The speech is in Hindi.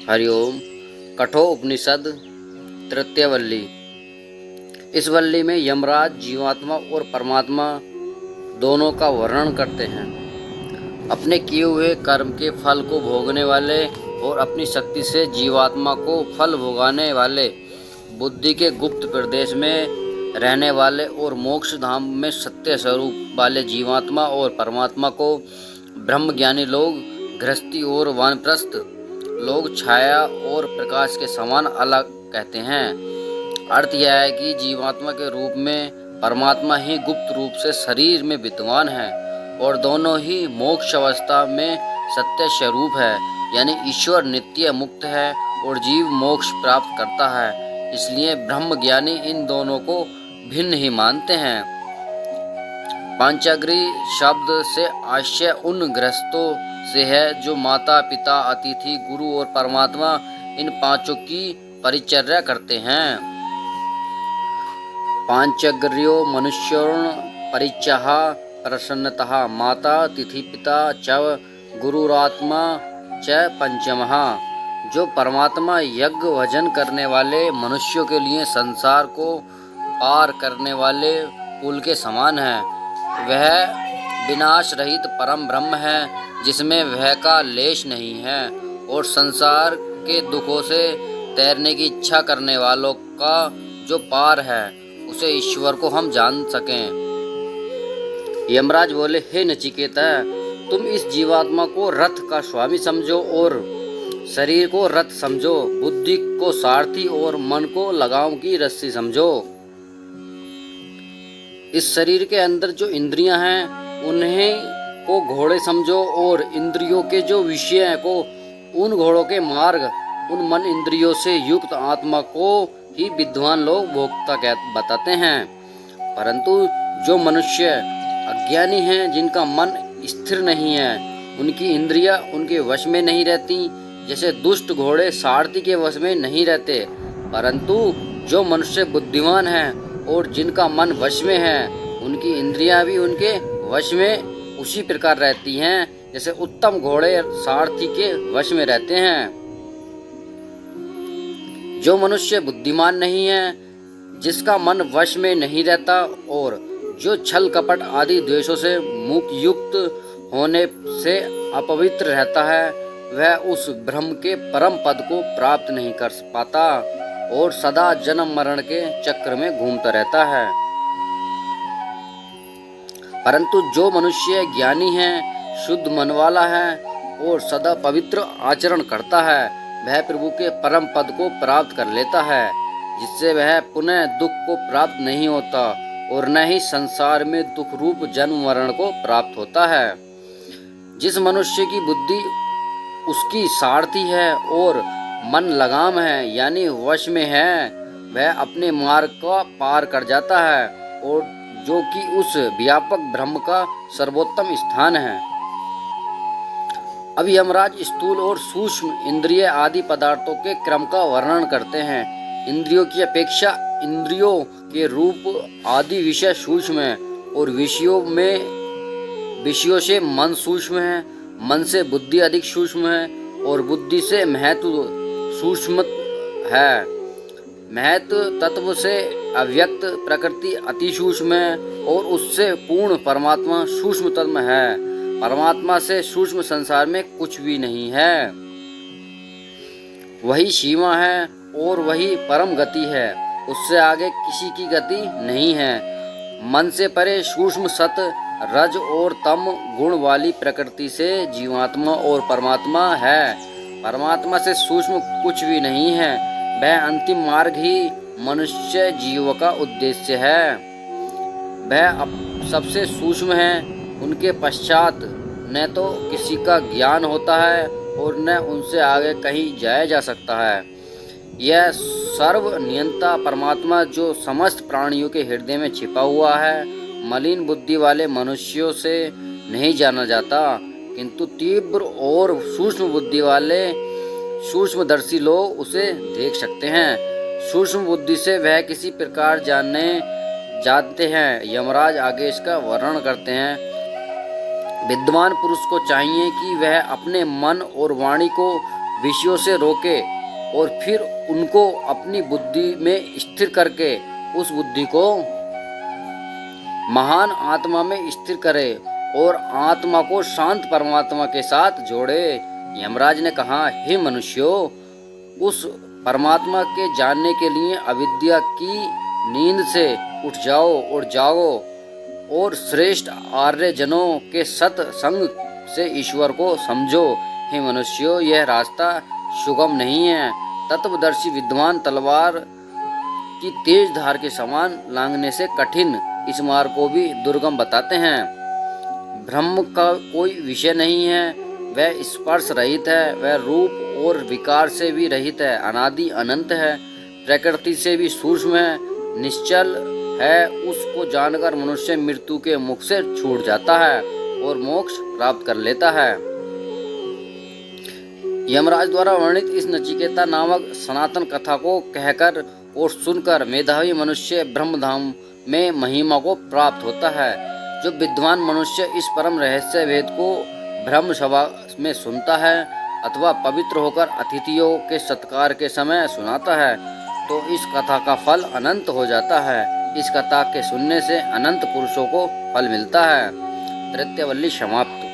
हरिओम। कठोपनिषद तृतीय वल्ली। इस वल्ली में यमराज जीवात्मा और परमात्मा दोनों का वर्णन करते हैं। अपने किए हुए कर्म के फल को भोगने वाले और अपनी शक्ति से जीवात्मा को फल भोगाने वाले, बुद्धि के गुप्त प्रदेश में रहने वाले और मोक्ष धाम में सत्य स्वरूप वाले जीवात्मा और परमात्मा को ब्रह्मज्ञानी लोग गृहस्थी और वानप्रस्थ लोग छाया और प्रकाश के समान अलग कहते हैं। अर्थ यह है कि जीवात्मा के रूप में परमात्मा ही गुप्त रूप से शरीर में विद्यमान है और दोनों ही मोक्ष अवस्था में सत्य स्वरूप है, यानी ईश्वर नित्य मुक्त है और जीव मोक्ष प्राप्त करता है। इसलिए ब्रह्म ज्ञानी इन दोनों को भिन्न ही मानते हैं। पांचाग्री शब्द से आशय उन गृहस्थों से है जो माता पिता अतिथि गुरु और परमात्मा इन पांचों की परिचर्या करते हैं। पांचग्र्यो मनुष्यों परिचह प्रसन्नतः माता तिथि पिता च गुरुरात्मा च पंचमः। जो परमात्मा यज्ञ भजन करने वाले मनुष्यों के लिए संसार को पार करने वाले पुल के समान है, वह विनाश रहित परम ब्रह्म है जिसमें भय का लेश नहीं है और संसार के दुखों से तैरने की इच्छा करने वालों का जो पार है उसे ईश्वर को हम जान सकें। यमराज बोले, हे नचिकेता, तुम इस जीवात्मा को रथ का स्वामी समझो और शरीर को रथ समझो, बुद्धि को सारथी और मन को लगाम की रस्सी समझो। इस शरीर के अंदर जो इंद्रियां हैं उन्हें को घोड़े समझो और इंद्रियों के जो विषय को उन घोड़ों के मार्ग, उन मन इंद्रियों से युक्त आत्मा को ही विद्वान लोग भोक्ता बताते हैं। परंतु जो मनुष्य अज्ञानी हैं, जिनका मन स्थिर नहीं है, उनकी इंद्रियां उनके वश में नहीं रहती, जैसे दुष्ट घोड़े सारथी के वश में नहीं रहते। परंतु जो मनुष्य बुद्धिमान हैं और जिनका मन वश में है, उनकी इंद्रियां भी उनके वश में उसी प्रकार रहती हैं जैसे उत्तम घोड़े सारथी के वश में रहते हैं। जो मनुष्य बुद्धिमान नहीं है, जिसका मन वश में नहीं रहता और जो छल कपट आदि द्वेषों से मुक्त युक्त होने से अपवित्र रहता है, वह उस ब्रह्म के परम पद को प्राप्त नहीं कर पाता और सदा जन्म मरण के चक्र में घूमता रहता है। परंतु जो मनुष्य ज्ञानी है, शुद्ध मन वाला है और सदा पवित्र आचरण करता है, वह प्रभु के परम पद को प्राप्त कर लेता है, जिससे वह पुनः दुख को प्राप्त नहीं होता और न ही संसार में दुख रूप जन्म मरण को प्राप्त होता है। जिस मनुष्य की बुद्धि उसकी सारथी है और मन लगाम है, यानी वश में है, वह अपने मार्ग का पार कर जाता है और जो कि उस व्यापक ब्रह्म का सर्वोत्तम स्थान है। अब यमराज स्थूल और सूक्ष्म इंद्रिय आदि पदार्थों के क्रम का वर्णन करते हैं। इंद्रियों की अपेक्षा इंद्रियों के रूप आदि विषय सूक्ष्म है और विषयों से मन सूक्ष्म है, मन से बुद्धि अधिक सूक्ष्म है और बुद्धि से महत्व सूक्ष्म है। महत्व तत्व से अव्यक्त प्रकृति अति सूक्ष्म है और उससे पूर्ण परमात्मा सूक्ष्मतम है। परमात्मा से सूक्ष्म संसार में कुछ भी नहीं है, वही सीमा है और वही परम गति है, उससे आगे किसी की गति नहीं है। मन से परे सूक्ष्म सत रज और तम गुण वाली प्रकृति से जीवात्मा और परमात्मा है। परमात्मा से सूक्ष्म कुछ भी नहीं है, वह अंतिम मार्ग ही मनुष्य जीव का उद्देश्य है। वह सबसे सूक्ष्म है, उनके पश्चात न तो किसी का ज्ञान होता है और न उनसे आगे कहीं जाया जा सकता है। यह सर्व नियंता परमात्मा जो समस्त प्राणियों के हृदय में छिपा हुआ है, मलिन बुद्धि वाले मनुष्यों से नहीं जाना जाता, किंतु तीव्र और सूक्ष्म बुद्धि वाले सूक्ष्मदर्शी लोग उसे देख सकते हैं। सूक्ष्म बुद्धि से वह किसी प्रकार जानते हैं। यमराज आगे इसका वर्णन करते हैं। विद्वान पुरुष को चाहिए कि वह अपने मन और वाणी को विषयों से रोके और फिर उनको अपनी बुद्धि में स्थिर करके उस बुद्धि को महान आत्मा में स्थिर करे और आत्मा को शांत परमात्मा के साथ जोड़े। यमराज ने कहा, हे मनुष्यों, उस परमात्मा के जानने के लिए अविद्या की नींद से उठ जाओ और जागो और श्रेष्ठ आर्य जनों के सत्संग से ईश्वर को समझो। हे मनुष्यों, यह रास्ता सुगम नहीं है। तत्वदर्शी विद्वान तलवार की तेज धार के समान लांघने से कठिन इस मार्ग को भी दुर्गम बताते हैं। ब्रह्म का कोई विषय नहीं है, वह स्पर्श रहित है, वह रूप और विकार से भी रहित है, अनादि अनंत है, प्रकृति से भी सूक्ष्म है, निश्चल है। उसको जानकर मनुष्य मृत्यु के मुख से छूट जाता है और मोक्ष प्राप्त कर लेता है। यमराज द्वारा वर्णित इस नचिकेता नामक सनातन कथा को कहकर और सुनकर मेधावी मनुष्य ब्रह्मधाम में महिमा को प्राप्त होता है। जो विद्वान मनुष्य इस परम रहस्य वेद को ब्रह्म सभा में सुनता है अथवा पवित्र होकर अतिथियों के सत्कार के समय सुनाता है, तो इस कथा का फल अनंत हो जाता है। इस कथा के सुनने से अनंत पुरुषों को फल मिलता है। तृतीयवल्ली समाप्त।